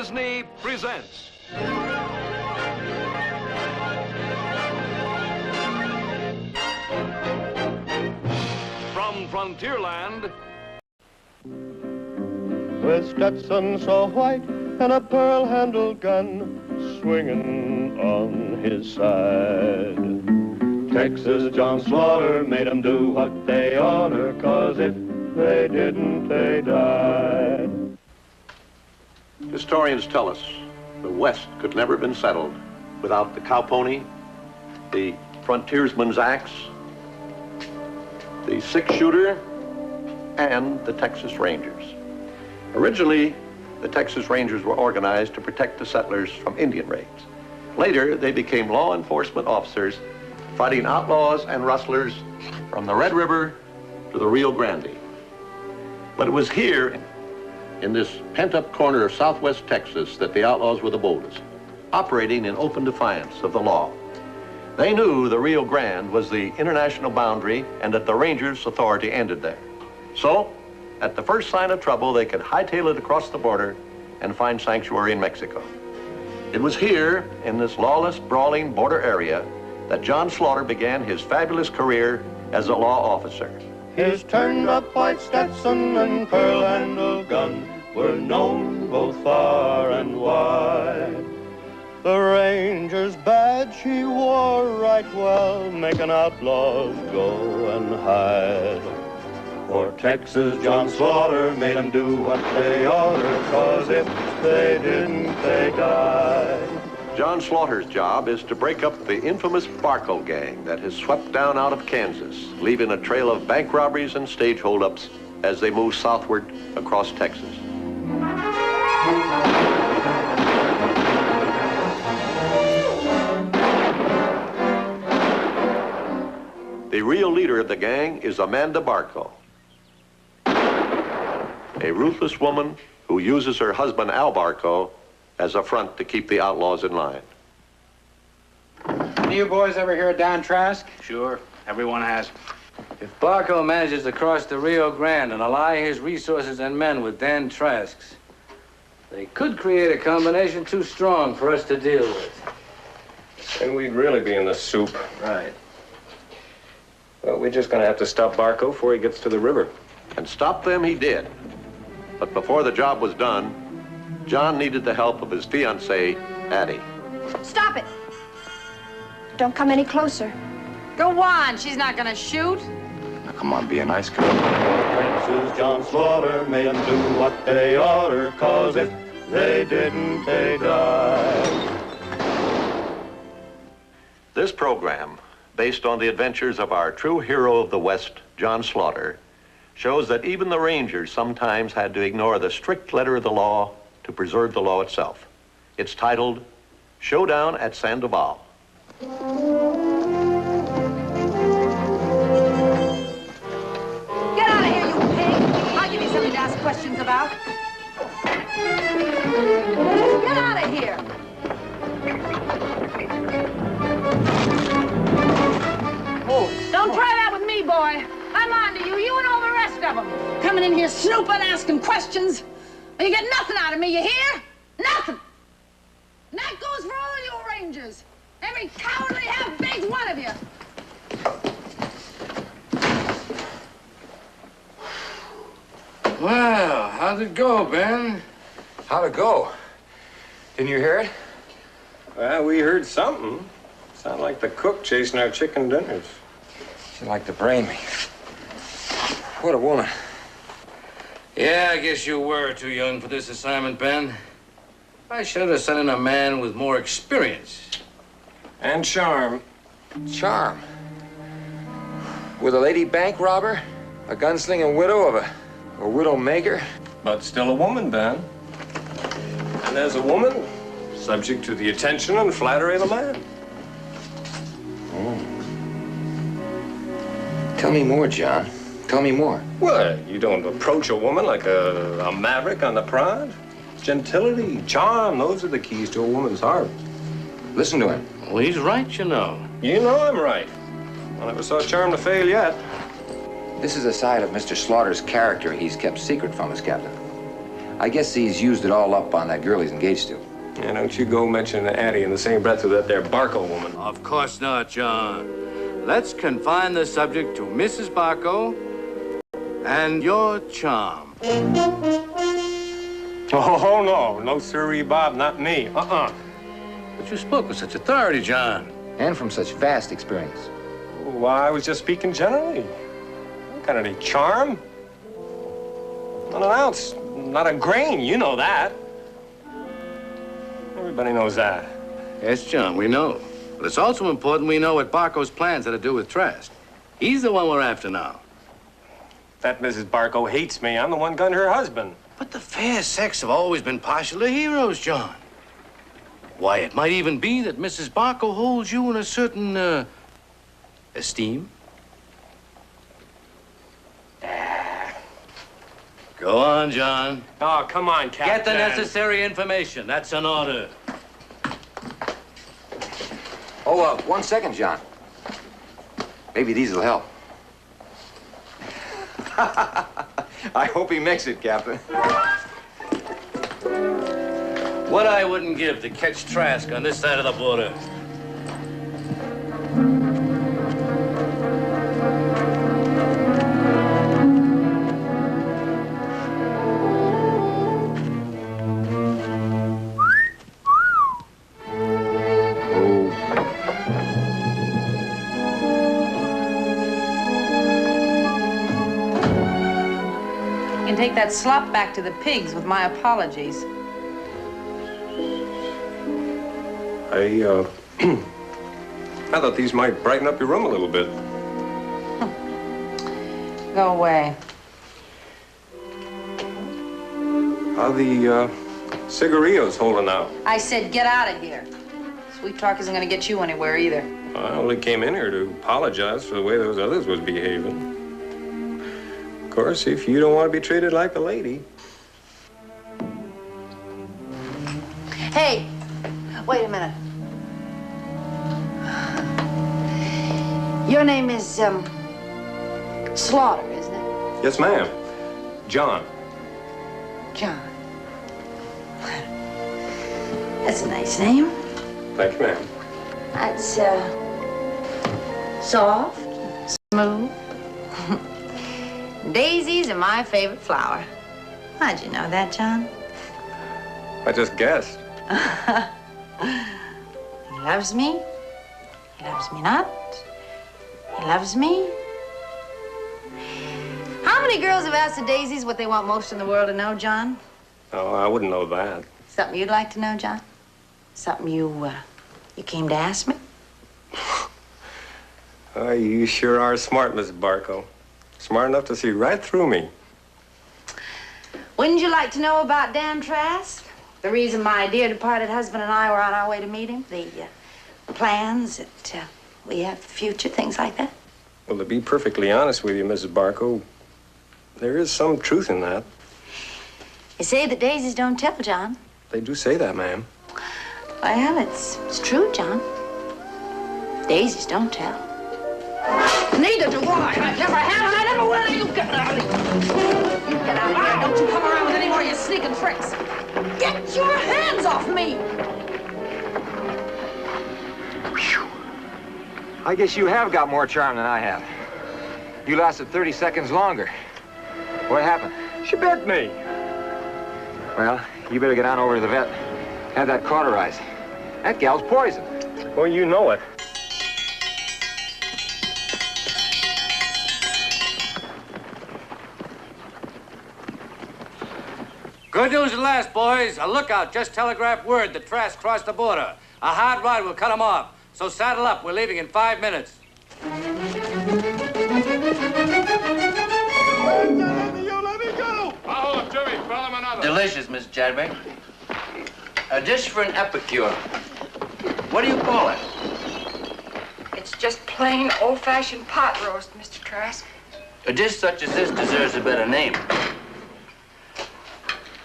Disney presents. From Frontierland. With Stetson so white and a pearl-handled gun swinging on his side, Texas John Slaughter made 'em do what they oughter, 'cause if they didn't, they died. Historians tell us the West could never have been settled without the cowpony, the frontiersman's axe, the six-shooter, and the Texas Rangers. Originally, the Texas Rangers were organized to protect the settlers from Indian raids. Later, they became law enforcement officers fighting outlaws and rustlers from the Red River to the Rio Grande. But it was here, in this pent-up corner of southwest Texas, that the outlaws were the boldest, operating in open defiance of the law. They knew the Rio Grande was the international boundary and that the Rangers' authority ended there. So, at the first sign of trouble, they could hightail it across the border and find sanctuary in Mexico. It was here, in this lawless, brawling border area, that John Slaughter began his fabulous career as a law officer. His turned-up white Stetson and pearl-handled gun were known both far and wide. The Ranger's badge he wore right well, making outlaws go and hide. For Texas John Slaughter made 'em do what they oughter, 'cause if they didn't, they died. John Slaughter's job is to break up the infamous Barko gang that has swept down out of Kansas, leaving a trail of bank robberies and stage holdups as they move southward across Texas. The real leader of the gang is Amanda Barko, a ruthless woman who uses her husband Al Barko as a front to keep the outlaws in line. You boys ever hear of Don Trask? Sure, everyone has. If Barko manages to cross the Rio Grande and ally his resources and men with Dan Trask's, they could create a combination too strong for us to deal with. Then we'd really be in the soup. Right. Well, we're just gonna have to stop Barko before he gets to the river. And stop them he did. But before the job was done, John needed the help of his fiancée, Addie. Stop it! Don't come any closer. Go on, she's not gonna shoot. Now, come on, be a nice girl. Texas John Slaughter made 'em do what they oughter, 'cause if they didn't, they died. This program, based on the adventures of our true hero of the West, John Slaughter, shows that even the Rangers sometimes had to ignore the strict letter of the law to preserve the law itself. It's titled Showdown at Sandoval. Get out of here, you pig! I'll give you something to ask questions about. Get out of here! Oh, don't try that with me, boy. I'm on to you, you and all the rest of them. Coming in here snooping, asking questions. And you get nothing out of me, you hear? Nothing. And that goes for all you Rangers. Every cowardly half-baked one of you. Well, how'd it go, Ben? How'd it go? Didn't you hear it? Well, we heard something. Sounded like the cook chasing our chicken dinners. She'd like to brain me. What a woman. Yeah, I guess you were too young for this assignment, Ben. I should have sent in a man with more experience. And charm. Charm. With a lady bank robber, a gunslinging widow of a widow maker. But still a woman, Ben. And as a woman, subject to the attention and flattery of a man. Tell me more, John. Tell me more. Well, you don't approach a woman like a maverick on the prod. Gentility, charm, those are the keys to a woman's heart. Listen to him. Well, he's right, you know. You know I'm right. I never saw charm to fail yet. This is a side of Mr. Slaughter's character he's kept secret from us, Captain. I guess he's used it all up on that girl he's engaged to. Yeah, don't you go mentioning Addie in the same breath with that there Barko woman. Of course not, John. Let's confine the subject to Mrs. Barko and your charm. Oh, no. No, sirree, Bob, not me. Uh-uh. But you spoke with such authority, John. And from such vast experience. Why, I was just speaking generally. Got any charm? Not an ounce, not a grain, you know that. Everybody knows that. Yes, John, we know. But it's also important we know what Barko's plans had to do with Trask. He's the one we're after now. That Mrs. Barko hates me. I'm the one gun her husband. But the fair sex have always been partial to heroes, John. Why, it might even be that Mrs. Barko holds you in a certain, esteem. Go on, John. Oh, come on, Captain. Get the necessary information. That's an order. Oh, 1 second, John. Maybe these will help. I hope he makes it, Captain. What I wouldn't give to catch Trask on this side of the border. Take that slop back to the pigs with my apologies. I thought these might brighten up your room a little bit. Go away. How the cigarillos holding out? I said get out of here. Sweet talk isn't gonna get you anywhere either. I only came in here to apologize for the way those others was behaving. Of course, if you don't want to be treated like a lady. Hey, wait a minute. Your name is, Slaughter, isn't it? Yes, ma'am. John. John. That's a nice name. Thank you, ma'am. That's, soft, smooth. Daisies are my favorite flower. How'd you know that, John? I just guessed. He loves me. He loves me not. He loves me. How many girls have asked the daisies what they want most in the world to know, John? Oh, I wouldn't know that. Something you'd like to know, John? Something you came to ask me? Oh, you sure are smart, Miss Barko. Smart enough to see right through me. Wouldn't you like to know about Dan Trask? The reason my dear departed husband and I were on our way to meet him? The plans that we have for the future, things like that? Well, to be perfectly honest with you, Mrs. Barko, there is some truth in that. You say the daisies don't tell, John. They do say that, ma'am. Well, it's true, John. Daisies don't tell. Neither do I. I never have, and I never will. You get out of here. You get out of here. Don't you come around with any more of your sneaking tricks. Get your hands off me. I guess you have got more charm than I have. You lasted 30 seconds longer. What happened? She bit me. Well, you better get on over to the vet. Have that cauterized. That gal's poison. Well, you know it. Good news at last, boys. A lookout just telegraphed word that Trask crossed the border. A hard ride will cut him off. So saddle up. We're leaving in 5 minutes. You let me go! Hold up, Jimmy. Tell him another. Delicious, Miss Chadwick. A dish for an epicure. What do you call it? It's just plain old-fashioned pot roast, Mr. Trask. A dish such as this deserves a better name.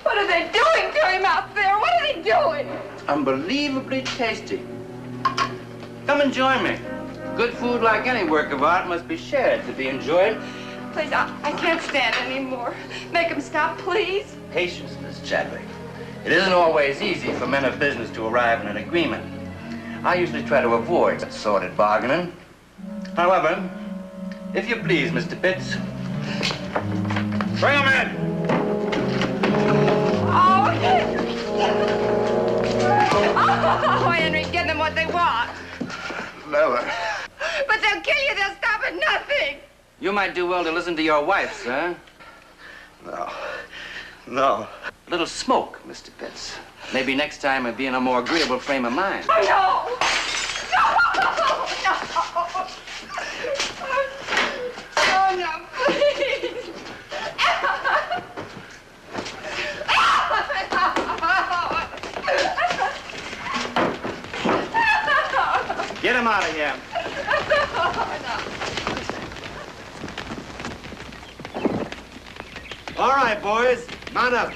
What are they doing to him out there? What are they doing? Unbelievably tasty. Come and join me. Good food, like any work of art, must be shared to be enjoyed. Please, I can't stand anymore. Make him stop, please. Patience, Miss Chadwick. It isn't always easy for men of business to arrive in an agreement. I usually try to avoid that sordid bargaining. However, if you please, Mr. Pitts. Bring him in! Oh, Henry, get them what they want. Never. But they'll kill you. They'll stop at nothing. You might do well to listen to your wife, sir. No. No. A little smoke, Mr. Pitts. Maybe next time I'll be in a more agreeable frame of mind. Oh, no. No. Oh, no, please. Get him out of here. All right, boys, mount up.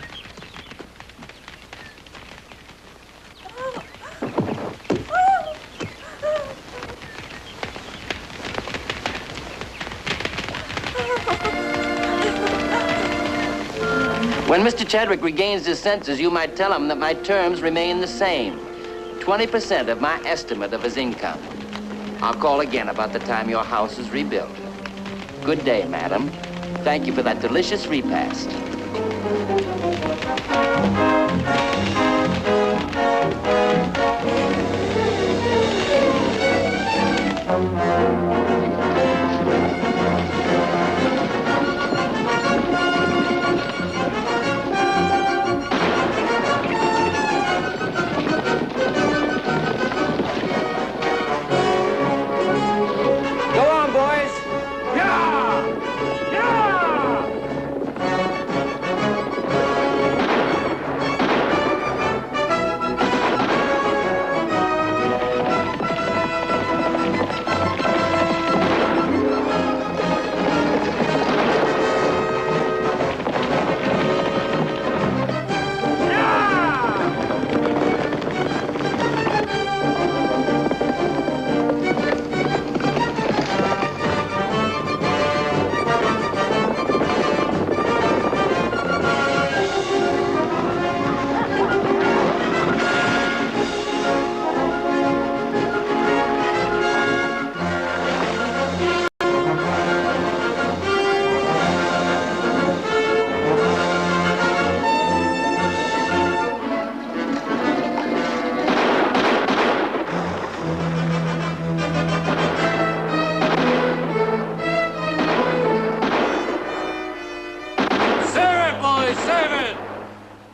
When Mr. Chadwick regains his senses, you might tell him that my terms remain the same. 20% of my estimate of his income. I'll call again about the time your house is rebuilt. Good day, madam. Thank you for that delicious repast.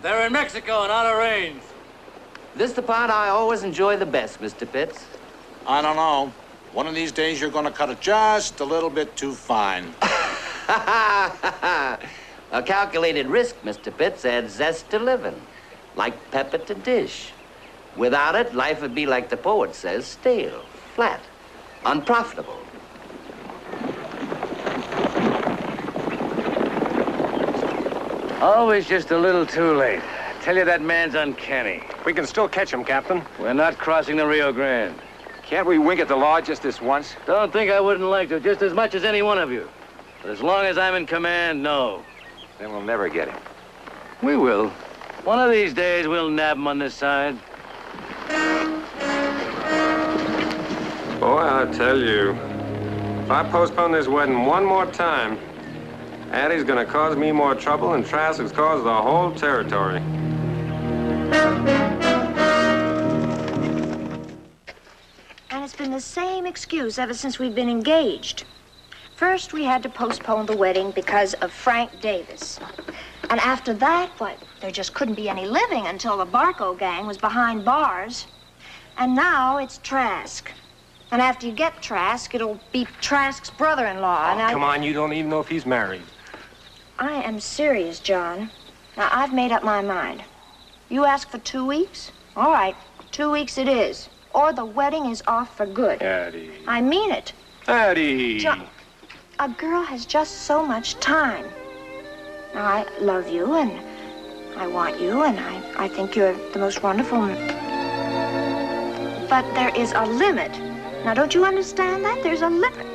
They're in Mexico and out of range. This the part I always enjoy the best, Mr. Pitts. I don't know. One of these days you're gonna cut it just a little bit too fine. A calculated risk, Mr. Pitts, adds zest to living, like pepper to dish. Without it, life would be like the poet says, stale, flat, unprofitable. Always just a little too late. I tell you, that man's uncanny. We can still catch him, Captain. We're not crossing the Rio Grande. Can't we wink at the law just this once? Don't think I wouldn't like to, just as much as any one of you. But as long as I'm in command, no. Then we'll never get him. We will. One of these days, we'll nab him on this side. Boy, I tell you, if I postpone this wedding one more time, Addie's gonna cause me more trouble than Trask has caused the whole territory. And it's been the same excuse ever since we've been engaged. First, we had to postpone the wedding because of Frank Davis. And after that, what? There just couldn't be any living until the Barko gang was behind bars. And now it's Trask. And after you get Trask, it'll be Trask's brother-in-law. Oh, come on, you don't even know if he's married. I am serious, John. Now, I've made up my mind. You ask for 2 weeks? All right, 2 weeks it is. Or the wedding is off for good. Addie. I mean it. Addie. John, a girl has just so much time. Now, I love you, and I want you, and I think you're the most wonderful... But there is a limit. Now, don't you understand that? There's a limit.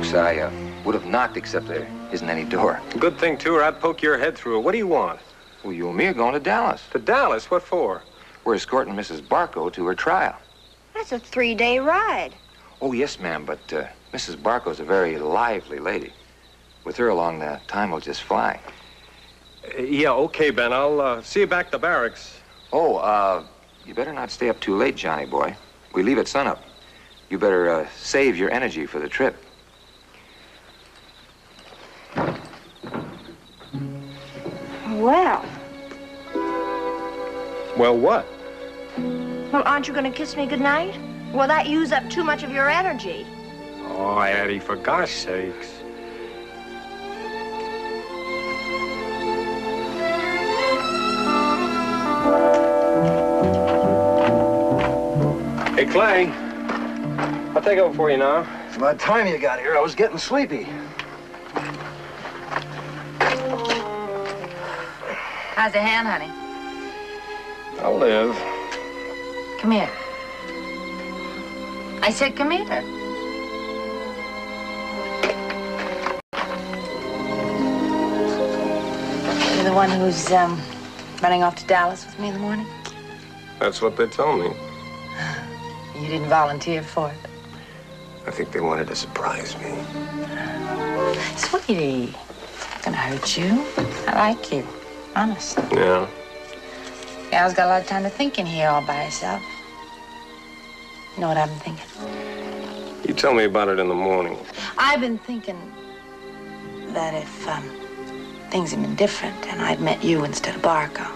folks, I would have knocked, except there isn't any door. Good thing, too, or I'd poke your head through it. What do you want? Well, you and me are going to Dallas. To Dallas? What for? We're escorting Mrs. Barko to her trial. That's a 3-day ride. Oh, yes, ma'am, but Mrs. Barko's a very lively lady. With her along, the time will just fly. Yeah, okay, Ben. I'll see you back at the barracks. Oh, you better not stay up too late, Johnny boy. We leave at sunup. You better save your energy for the trip. Well. Well, what? Well, aren't you going to kiss me goodnight? Will that use up too much of your energy? Oh, Addie, for gosh sakes. Hey, Clay. I'll take over for you now. It's about time you got here. I was getting sleepy. How's the hand, honey? I'll live. Come here. I said come here. You're the one who's running off to Dallas with me in the morning? That's what they told me. You didn't volunteer for it. I think they wanted to surprise me. Sweetie, it's not gonna hurt you. I like you, honest. Yeah? Gal's got a lot of time to think in here all by herself. You know what I've been thinking? You tell me about it in the morning. I've been thinking that if things had been different and I'd met you instead of Barko,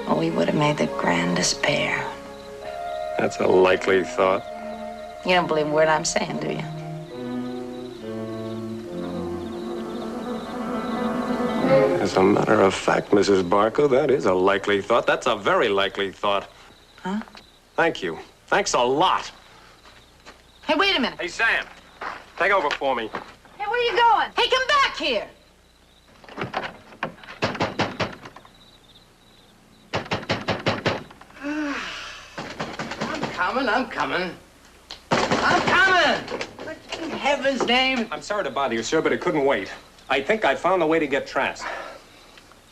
well, we would have made the grandest pair. That's a likely thought. You don't believe a word I'm saying, do you? As a matter of fact, Mrs. Barko, that is a likely thought. That's a very likely thought. Huh? Thank you. Thanks a lot. Hey, wait a minute. Hey, Sam. Take over for me. Hey, where are you going? Hey, come back here. I'm coming. What in heaven's name? I'm sorry to bother you, sir, but it couldn't wait. I think I found a way to get Trask.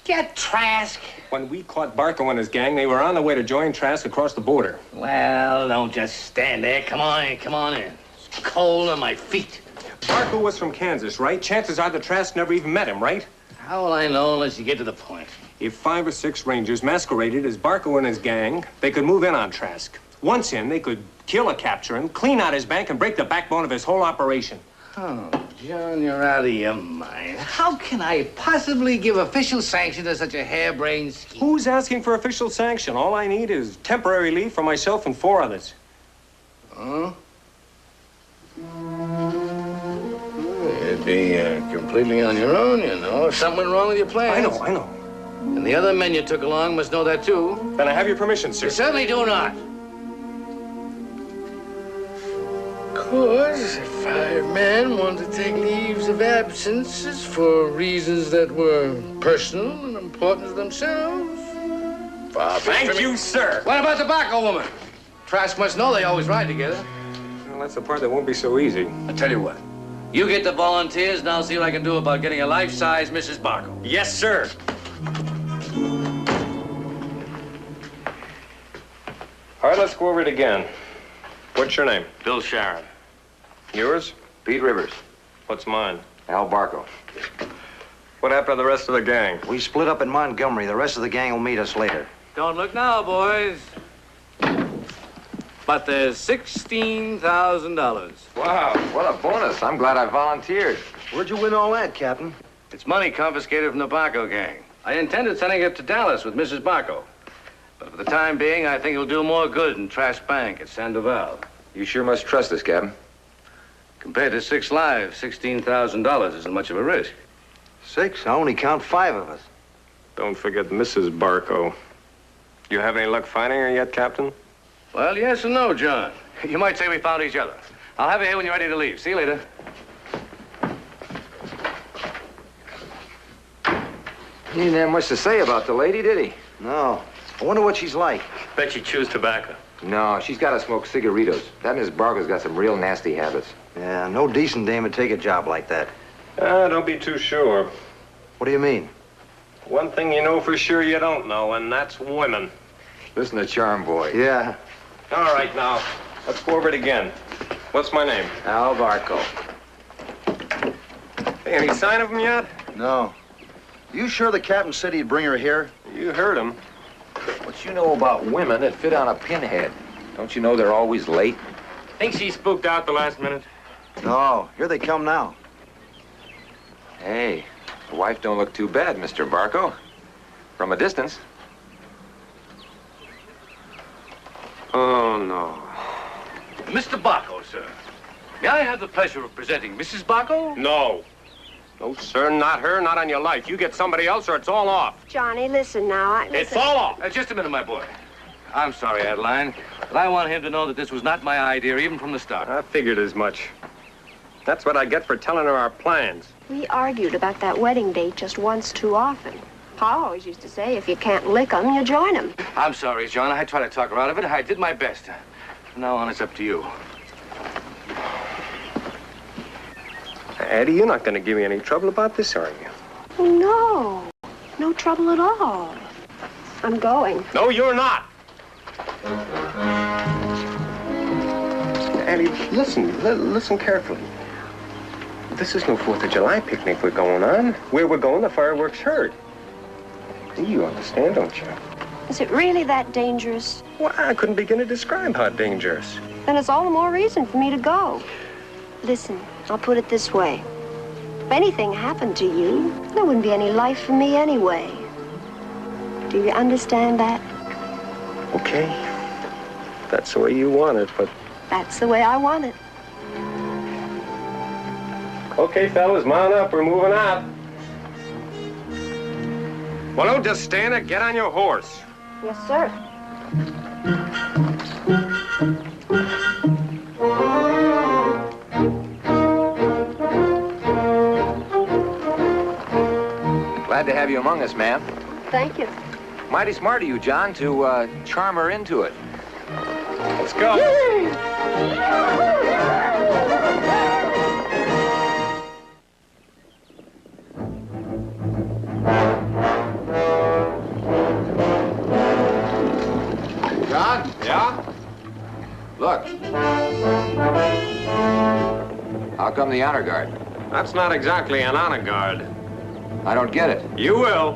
Get Trask? When we caught Barko and his gang, they were on their way to join Trask across the border. Well, don't just stand there. Come on in. It's cold on my feet. Barko was from Kansas, right? Chances are the Trask never even met him, right? How will I know unless you get to the point? If 5 or 6 Rangers masqueraded as Barko and his gang, they could move in on Trask. Once in, they could kill or capture him, clean out his bank, and break the backbone of his whole operation. Oh, John, you're out of your mind. How can I possibly give official sanction to such a harebrained scheme? Who's asking for official sanction? All I need is temporary leave for myself and 4 others. Huh? You'd be completely on your own, you know. If something went wrong with your plans. I know. And the other men you took along must know that, too. Then I have your permission, sir. You certainly do not. Of course, if 5 men wanted to take leaves of absences for reasons that were personal and important to themselves, Thank you, sir. What about the Barko woman? Trask must know they always ride together. Well, that's the part that won't be so easy. I tell you what. You get the volunteers, and I'll see what I can do about getting a life-size Mrs. Barko. Yes, sir. All right, let's go over it again. What's your name? Bill Sharon. Yours? Pete Rivers. What's mine? Al Barko. What happened to the rest of the gang? We split up in Montgomery. The rest of the gang will meet us later. Don't look now, boys. But there's $16,000. Wow, what a bonus. I'm glad I volunteered. Where'd you win all that, Captain? It's money confiscated from the Barko gang. I intended sending it to Dallas with Mrs. Barko. But for the time being, I think it'll do more good in Trask Bank at Sandoval. You sure must trust us, Captain. Compared to 6 lives, $16,000 isn't much of a risk. 6? I only count 5 of us. Don't forget Mrs. Barko. You have any luck finding her yet, Captain? Well, yes and no, John. You might say we found each other. I'll have you here when you're ready to leave. See you later. He didn't have much to say about the lady, did he? No. I wonder what she's like. Bet she chews tobacco. No, she's got to smoke cigarettos. That Miss Barko's got some real nasty habits. Yeah, no decent dame would take a job like that. Don't be too sure. What do you mean? One thing you know for sure you don't know, and that's women. Listen to Charm Boy. Yeah. All right, now, let's go over it again. What's my name? Al Barko. Hey, any sign of him yet? No. You sure the captain said he'd bring her here? You heard him. What you know about women that fit on a pinhead? Don't you know they're always late? Think she spooked out the last minute? No. Here they come now. Hey, the wife don't look too bad, Mr. Barko. From a distance. Oh, no. Mr. Barko, sir. May I have the pleasure of presenting Mrs. Barko? No. No, sir, not her, not on your life. You get somebody else or it's all off. Johnny, listen now. It's all off. Just a minute, my boy. I'm sorry, Adeline, but I want him to know that this was not my idea, even from the start. I figured as much. That's what I get for telling her our plans. We argued about that wedding date just once too often. Pa always used to say, if you can't lick 'em, you join 'em. I'm sorry, John. I tried to talk her out of it. I did my best. From now on, it's up to you. Addie, you're not going to give me any trouble about this, are you? Oh, no. No trouble at all. I'm going. No, you're not. Addie, listen carefully. This is no 4th of July picnic we're going on. Where we're going, the fireworks heard. You understand, don't you? Is it really that dangerous? Well, I couldn't begin to describe how dangerous. Then it's all the more reason for me to go. Listen, I'll put it this way. If anything happened to you, there wouldn't be any life for me anyway. Do you understand that? Okay. That's the way you want it, but... That's the way I want it. Okay, fellas, mount up. We're moving out. Well, don't just stand there. Get on your horse. Yes, sir. Glad to have you among us, ma'am. Thank you. Mighty smart of you, John, to charm her into it. Let's go. John? Yeah? Look. How come the honor guard? That's not exactly an honor guard. I don't get it. You will.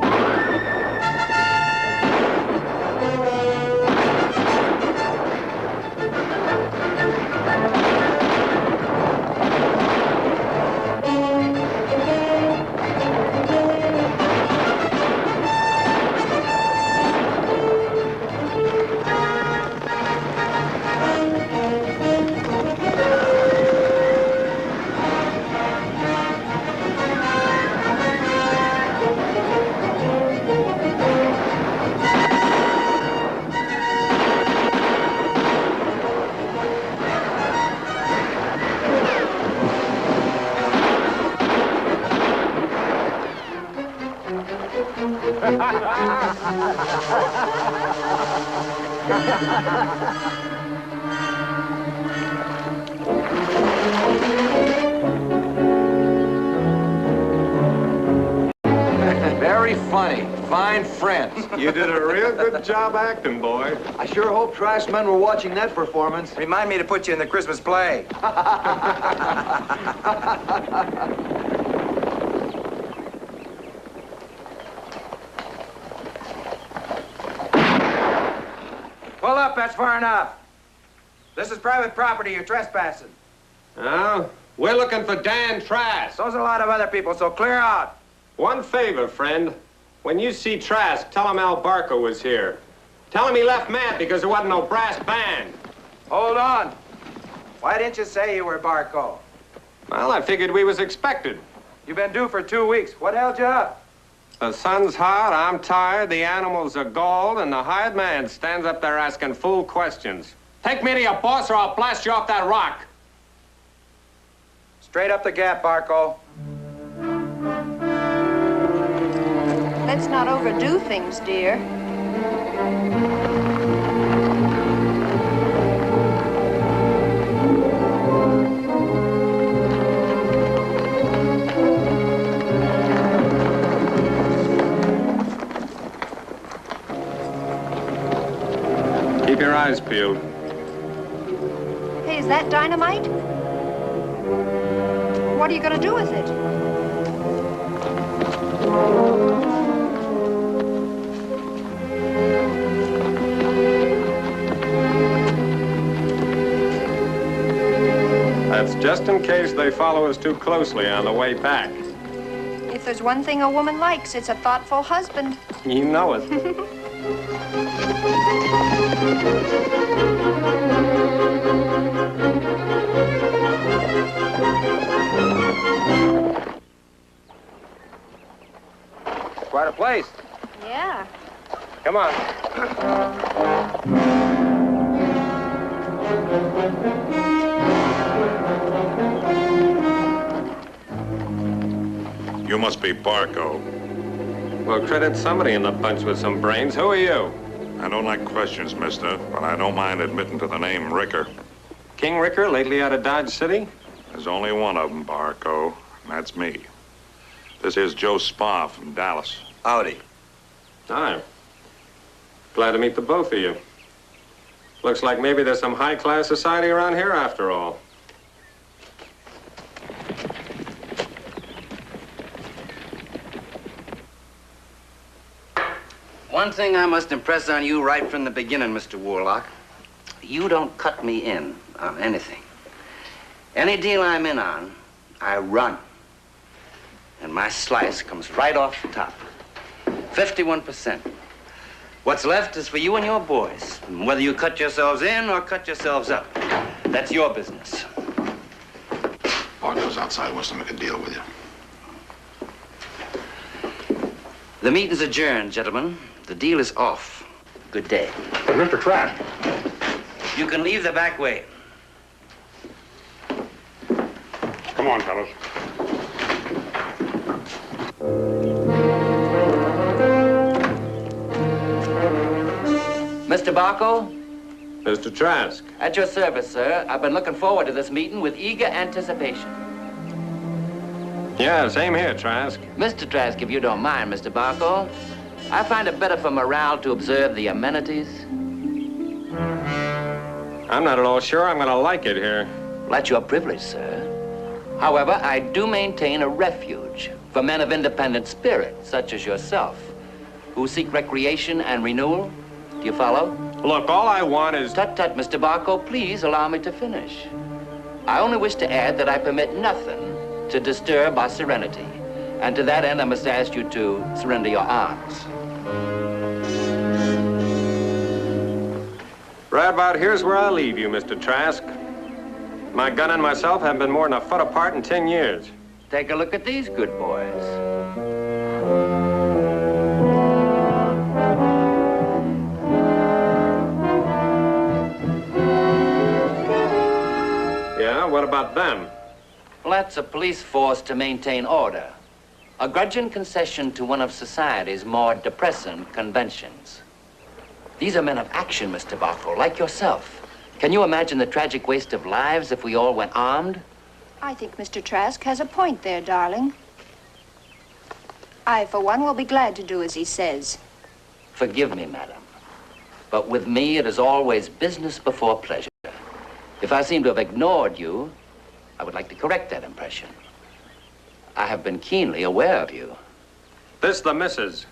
Very funny. Fine friends. You did a real good job acting, boy. I sure hope trash men were watching that performance. Remind me to put you in the Christmas play. Pull up, that's far enough. This is private property, you're trespassing. Oh, we're looking for Dan Trask. So's a lot of other people, so clear out. One favor, friend. When you see Trask, tell him Al Barko was here. Tell him he left mad because there wasn't no brass band. Hold on. Why didn't you say you were Barko? Well, I figured we was expected. You've been due for 2 weeks. What held you up? The sun's hot, I'm tired, the animals are galled, and the hired man stands up there asking fool questions. Take me to your boss or I'll blast you off that rock. Straight up the gap, Barko. Let's not overdo things, dear. your eyes peeled. Hey, is that dynamite? What are you going to do with it? That's just in case they follow us too closely on the way back. If there's one thing a woman likes, it's a thoughtful husband. You know it. Quite a place. Yeah. Come on. You must be Barko. Well, credit somebody in the bunch with some brains. Who are you? I don't like questions, mister, but I don't mind admitting to the name Ricker. King Ricker, lately out of Dodge City? There's only one of them, Barko, and that's me. This here's Joe Spa from Dallas. Howdy. Hi. Glad to meet the both of you. Looks like maybe there's some high-class society around here after all. One thing I must impress on you right from the beginning, Mr. Warlock. You don't cut me in on anything. Any deal I'm in on, I run. And my slice comes right off the top. 51%. What's left is for you and your boys. And whether you cut yourselves in or cut yourselves up, that's your business. Barko's outside, wants to make a deal with you. The meeting's adjourned, gentlemen. The deal is off. Good day. Mr. Trask. You can leave the back way. Come on, fellas. Mr. Barko? Mr. Trask. At your service, sir. I've been looking forward to this meeting with eager anticipation. Yeah, same here, Trask. Mr. Trask, if you don't mind, Mr. Barko, I find it better for morale to observe the amenities. I'm not at all sure I'm gonna like it here. Well, that's your privilege, sir. However, I do maintain a refuge for men of independent spirit, such as yourself, who seek recreation and renewal. Do you follow? Look, all I want is... Tut, tut, Mr. Barko, please allow me to finish. I only wish to add that I permit nothing to disturb our serenity. And to that end, I must ask you to surrender your arms. Right about here's where I leave you, Mr. Trask. My gun and myself haven't been more than a foot apart in 10 years. Take a look at these good boys. Yeah, what about them? Well, that's a police force to maintain order. A grudging concession to one of society's more depressing conventions. These are men of action, Mr. Barko, like yourself. Can you imagine the tragic waste of lives if we all went armed? I think Mr. Trask has a point there, darling. I, for one, will be glad to do as he says. Forgive me, madam. But with me, it is always business before pleasure. If I seem to have ignored you, I would like to correct that impression. I have been keenly aware of you. This the missus.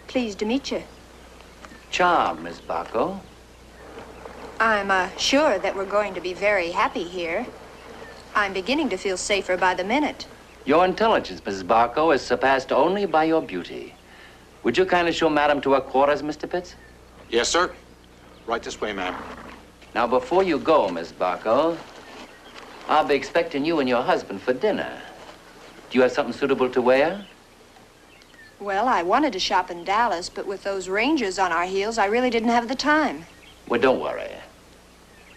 Pleased to meet you. Charmed, Miss Barko. I'm sure that we're going to be very happy here. I'm beginning to feel safer by the minute. Your intelligence, Mrs. Barko, is surpassed only by your beauty. Would you kindly show Madam to her quarters, Mr. Pitts? Yes, sir. Right this way, ma'am. Now, before you go, Miss Barko, I'll be expecting you and your husband for dinner. Do you have something suitable to wear? Well, I wanted to shop in Dallas, but with those Rangers on our heels, I really didn't have the time. Well, don't worry.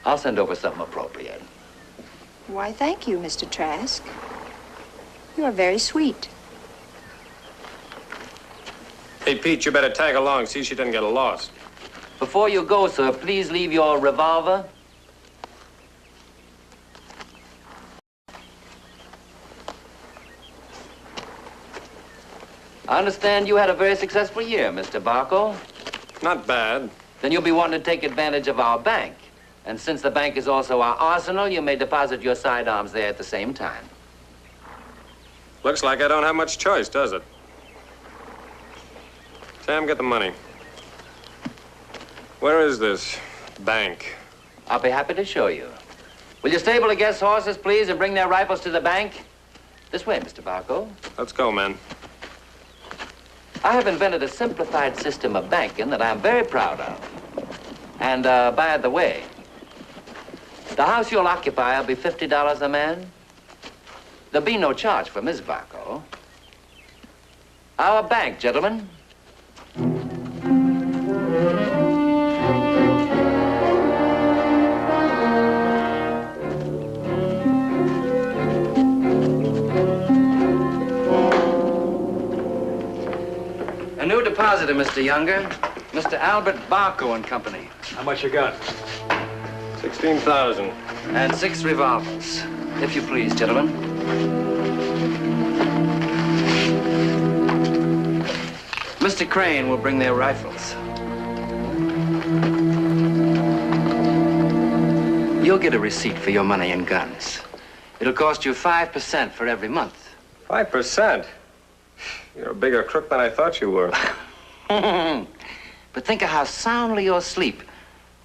I'll send over something appropriate. Why, thank you, Mr. Trask. You are very sweet. Hey, Pete, you better tag along, see she doesn't get lost. Before you go, sir, please leave your revolver. I understand you had a very successful year, Mr. Barko. Not bad. Then you'll be wanting to take advantage of our bank. And since the bank is also our arsenal, you may deposit your sidearms there at the same time. Looks like I don't have much choice, does it? Sam, get the money. Where is this bank? I'll be happy to show you. Will you stable the guest horses, please, and bring their rifles to the bank? This way, Mr. Barko. Let's go, man. I have invented a simplified system of banking that I'm very proud of. And, by the way, the house you'll occupy will be $50 a man. There'll be no charge for Miss Barko. Our bank, gentlemen. A new depositor, Mr. Younger. Mr. Albert Barko and Company. How much you got? 16,000. And 6 revolvers. If you please, gentlemen. Mr. Crane will bring their rifles. You'll get a receipt for your money and guns. It'll cost you 5% for every month. 5%? You're a bigger crook than I thought you were. But think of how soundly you'll sleep,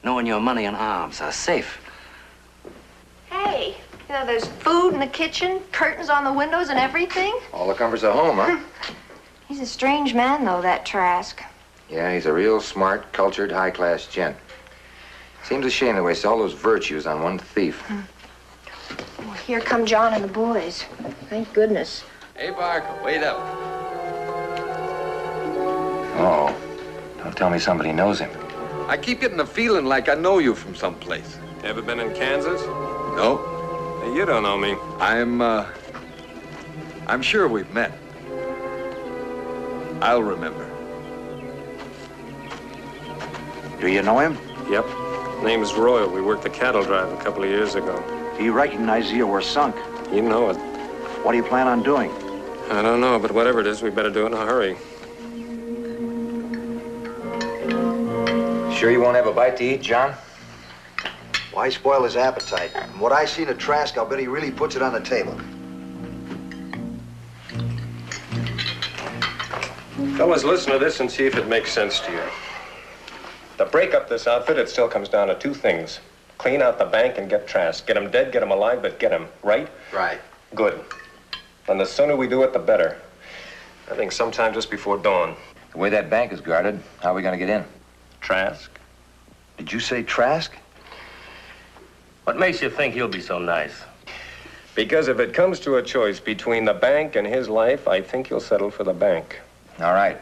knowing your money and arms are safe. Hey, you know, there's food in the kitchen, curtains on the windows and everything. All the comforts of home, huh? He's a strange man, though, that Trask. Yeah, he's a real smart, cultured, high-class gent. Seems a shame to waste all those virtues on one thief. Well, here come John and the boys. Thank goodness. Hey, Barko, wait up. Oh, don't tell me somebody knows him. I keep getting the feeling like I know you from someplace. Ever been in Kansas? No. Hey, you don't know me. I'm sure we've met. I'll remember. Do you know him? Yep. Name's Royal. We worked the cattle drive a couple of years ago. He recognized you were sunk. You know it. What do you plan on doing? I don't know, but whatever it is, we better do it in a hurry. Sure you won't have a bite to eat, John? Why spoil his appetite? From what I seen at Trask, I'll bet he really puts it on the table. Fellas, listen to this and see if it makes sense to you. To break up this outfit, it still comes down to 2 things. Clean out the bank and get Trask. Get him dead, get him alive, but get him, right? Right. Good. And the sooner we do it, the better. I think sometime just before dawn. The way that bank is guarded, how are we going to get in? Trask? Did you say Trask? What makes you think he'll be so nice? Because if it comes to a choice between the bank and his life, I think you'll settle for the bank. All right.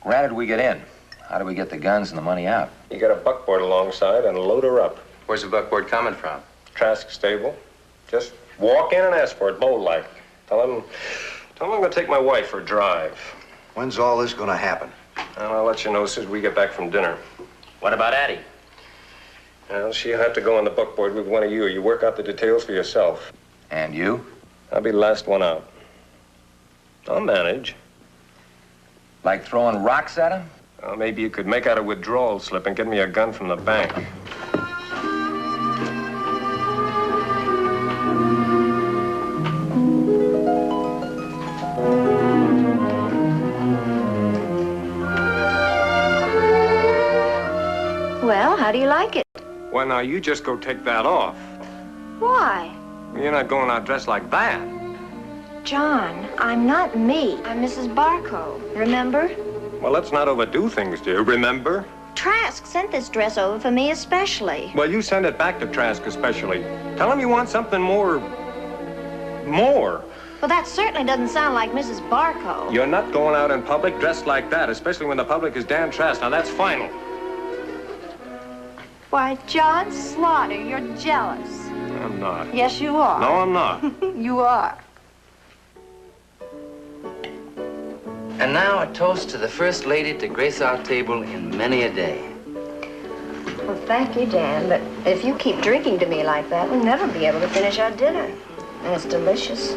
Granted we get in. How do we get the guns and the money out? You get a buckboard alongside and load her up. Where's the buckboard coming from? Trask stable. Just walk in and ask for it, bold-like. Tell him I'm gonna take my wife for a drive. When's all this gonna happen? And I'll let you know as soon as we get back from dinner. What about Addie? Well, she'll have to go on the buckboard with one of you. You work out the details for yourself. And you? I'll be the last one out. I'll manage. Like throwing rocks at him? Well, maybe you could make out a withdrawal slip and get me a gun from the bank. Well, how do you like it? Well, now, you just go take that off. Why? You're not going out dressed like that. John, I'm not me. I'm Mrs. Barko. Remember? Well, let's not overdo things, dear. Remember? Trask sent this dress over for me especially. Well, you send it back to Trask especially. Tell him you want something more. Well, that certainly doesn't sound like Mrs. Barko. You're not going out in public dressed like that, especially when the public is Dan Trask. Now, that's final. Why, John Slaughter, you're jealous. I'm not. Yes, you are. No, I'm not. You are. And now a toast to the First Lady to grace our table in many a day. Well, thank you, Dan, but if you keep drinking to me like that, we'll never be able to finish our dinner. And it's delicious.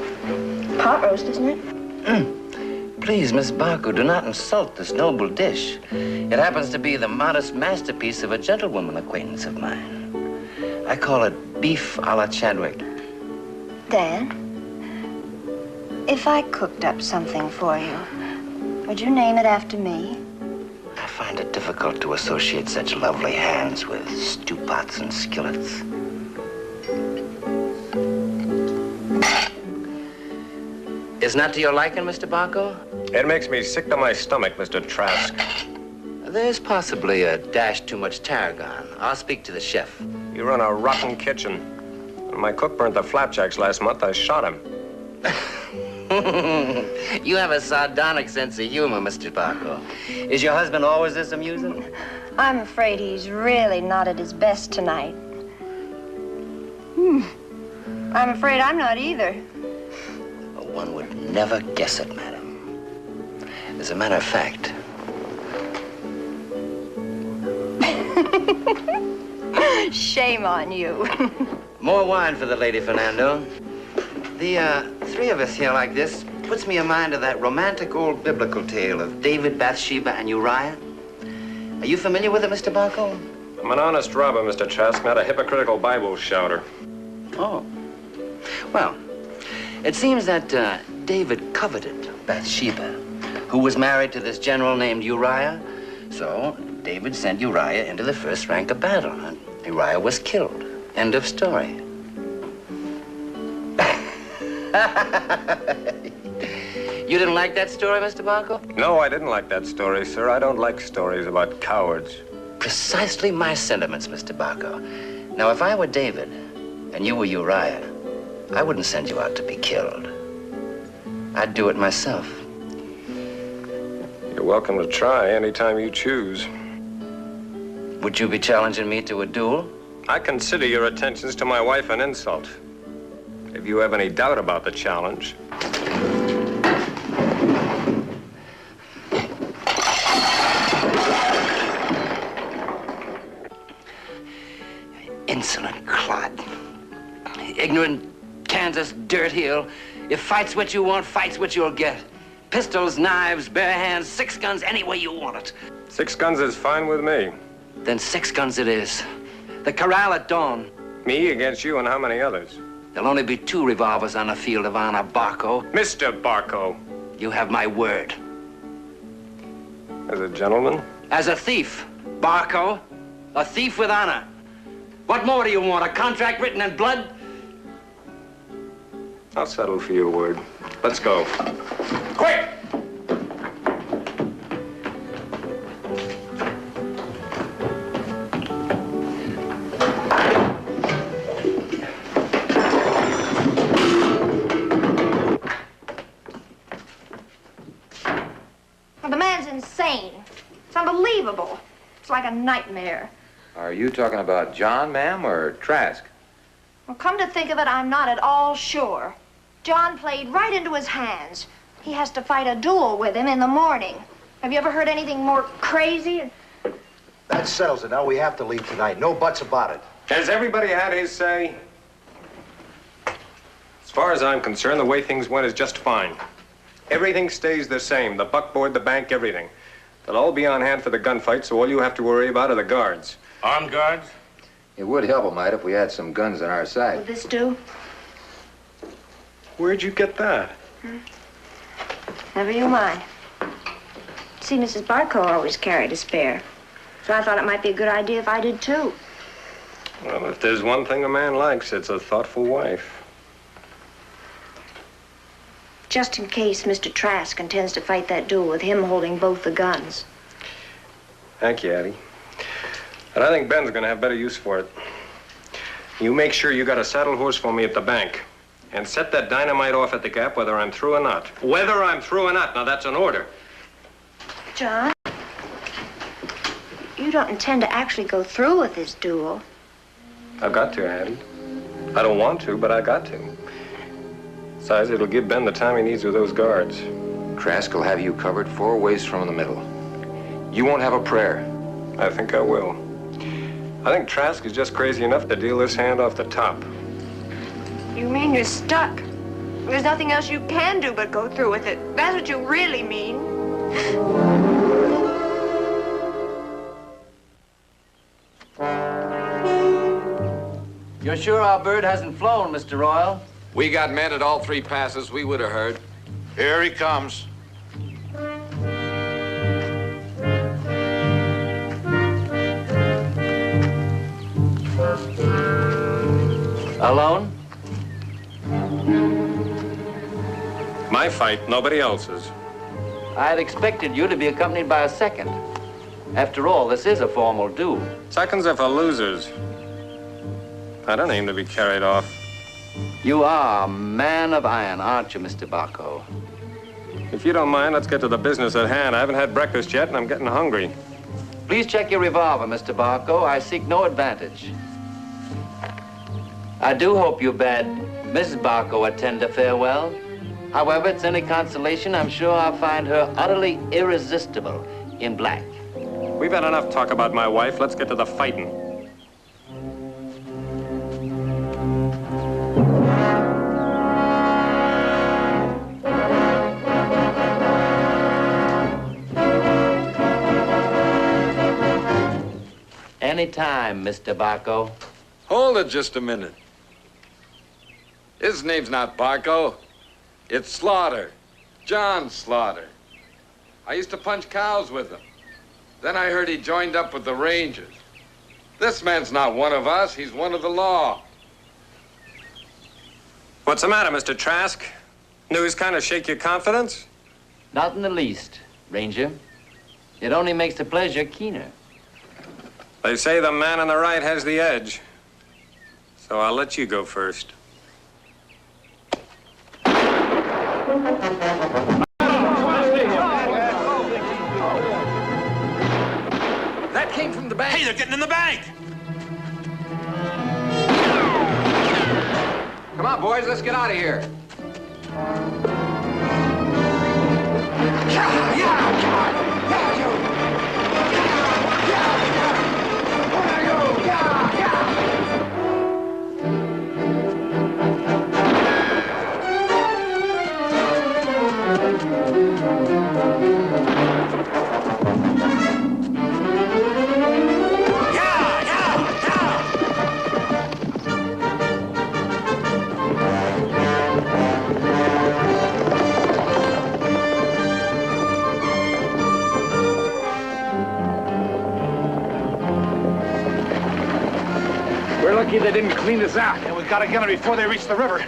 Pot roast, isn't it? Please, Miss Barko, do not insult this noble dish. It happens to be the modest masterpiece of a gentlewoman acquaintance of mine. I call it beef a la Chadwick. Dan, if I cooked up something for you, would you name it after me? I find it difficult to associate such lovely hands with stew pots and skillets. Is not to your liking, Mr. Barko? It makes me sick to my stomach, Mr. Trask. There's possibly a dash too much tarragon. I'll speak to the chef. You run a rotten kitchen. When my cook burnt the flapjacks last month, I shot him. You have a sardonic sense of humor, Mr. Barko. Is your husband always this amusing? I'm afraid he's really not at his best tonight. I'm afraid I'm not either. One would never guess it, madam. As a matter of fact... Shame on you. More wine for the lady, Fernando. The three of us here like this puts me in mind of that romantic old biblical tale of David, Bathsheba, and Uriah. Are you familiar with it, Mr. Barko? I'm an honest robber, Mr. Trask, not a hypocritical Bible shouter. Oh. Well, it seems that David coveted Bathsheba, who was married to this general named Uriah. So David sent Uriah into the first rank of battle, and Uriah was killed. End of story. You didn't like that story, Mr. Barko? No, I didn't like that story, sir. I don't like stories about cowards. Precisely my sentiments, Mr. Barko. Now, if I were David and you were Uriah, I wouldn't send you out to be killed. I'd do it myself. You're welcome to try anytime you choose. Would you be challenging me to a duel? I consider your attentions to my wife an insult. If you have any doubt about the challenge... Insolent clod. Ignorant Kansas dirt heel. If fight's what you want, fight's what you'll get. Pistols, knives, bare hands, 6 guns, any way you want it. 6 guns is fine with me. Then 6 guns it is. The corral at dawn. Me against you and how many others? There'll only be 2 revolvers on the field of honor, Barko. Mr. Barko. You have my word. As a gentleman? As a thief, Barko. A thief with honor. What more do you want? A contract written in blood? I'll settle for your word. Let's go. Quick! The man's insane. It's unbelievable. It's like a nightmare. Are you talking about John, ma'am, or Trask? Well, come to think of it, I'm not at all sure. John played right into his hands. He has to fight a duel with him in the morning. Have you ever heard anything more crazy? That settles it. Now we have to leave tonight. No buts about it. Has everybody had his say? As far as I'm concerned, the way things went is just fine. Everything stays the same. The buckboard, the bank, everything. They'll all be on hand for the gunfight, so all you have to worry about are the guards. Armed guards? It would help a mite if we had some guns on our side. Will this do? Where'd you get that? Never you mind. See, Mrs. Barko always carried a spare. So I thought it might be a good idea if I did, too. Well, if there's one thing a man likes, it's a thoughtful wife. Just in case Mr. Trask intends to fight that duel with him holding both the guns. Thank you, Addie. But I think Ben's gonna have better use for it. You make sure you got a saddle horse for me at the bank. And set that dynamite off at the Gap whether I'm through or not. Whether I'm through or not. Now, that's an order. John, you don't intend to actually go through with this duel. I've got to, Addie. I don't want to, but I got to. Besides, it'll give Ben the time he needs with those guards. Trask will have you covered 4 ways from the middle. You won't have a prayer. I think I will. I think Trask is just crazy enough to deal this hand off the top. You mean you're stuck? There's nothing else you can do but go through with it. That's what you really mean. You're sure our bird hasn't flown, Mr. Royal? We got men at all 3 passes. We would have heard. Here he comes. Alone? My fight, nobody else's. I had expected you to be accompanied by a second. After all, this is a formal duel. Seconds are for losers. I don't aim to be carried off. You are a man of iron, aren't you, Mr. Barko? If you don't mind, let's get to the business at hand. I haven't had breakfast yet, and I'm getting hungry. Please check your revolver, Mr. Barko. I seek no advantage. I do hope you bade Mrs. Barko a tender farewell. However, it's any consolation, I'm sure I'll find her utterly irresistible in black. We've had enough talk about my wife. Let's get to the fighting. Anytime, Mr. Barko. Hold it just a minute. His name's not Barko. It's Slaughter. John Slaughter. I used to punch cows with him. Then I heard he joined up with the Rangers. This man's not one of us. He's one of the law. What's the matter, Mr. Trask? News kind of shake your confidence? Not in the least, Ranger. It only makes the pleasure keener. They say the man on the right has the edge. So I'll let you go first. That came from the bank. Hey, they're getting in the bank! Come on, boys, let's get out of here. We're lucky they didn't clean us out. And we've got to get them before they reach the river.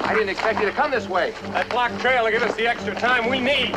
I didn't expect you to come this way. That block trail will give us the extra time we need.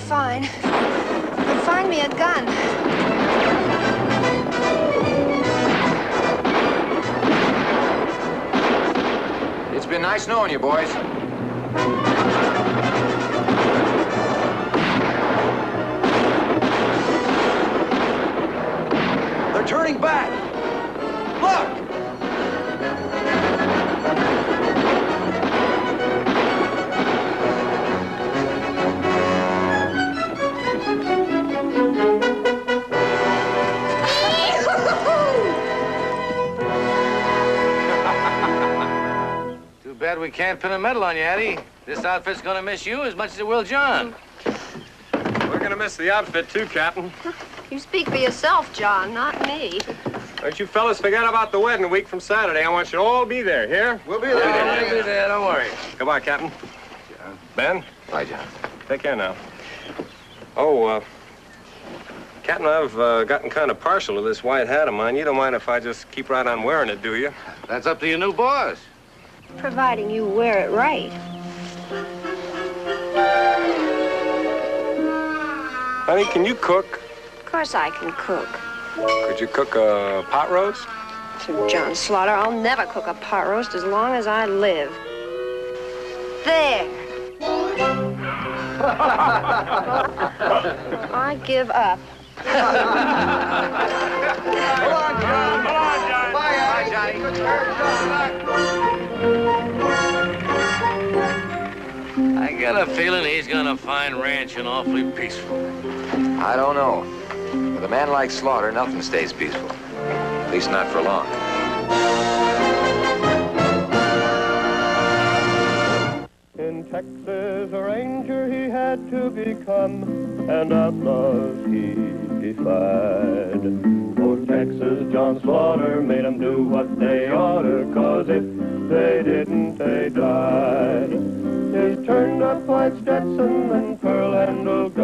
fine. But find me a gun. It's been nice knowing you, boys. They're turning back. Look! Too bad we can't pin a medal on you, Eddie. This outfit's gonna miss you as much as it will John. We're gonna miss the outfit too, Captain. You speak for yourself, John, not me. Don't you fellas forget about the wedding a week from Saturday. I want you to all be there, here? We'll be there. We'll be there, don't worry. Goodbye, Captain. Ben? Bye, John. Take care now. Oh, Captain, I've gotten kind of partial to this white hat of mine. You don't mind if I just keep right on wearing it, do you? That's up to your new boss. Providing you wear it right. Honey, can you cook? Of course I can cook. Could you cook a pot roast? So, John Slaughter, I'll never cook a pot roast as long as I live. There. I give up. Come on, John. Come on, John. Bye, Johnny. Good I got a feeling he's gonna find ranching awfully peaceful. I don't know. With a man like Slaughter, nothing stays peaceful. At least not for long. In Texas, a ranger he had to become, and outlaws he defied. For Texas, John Slaughter made 'em do what they oughter, 'cause if they didn't, they died. His turned-up white Stetson and pearl-handled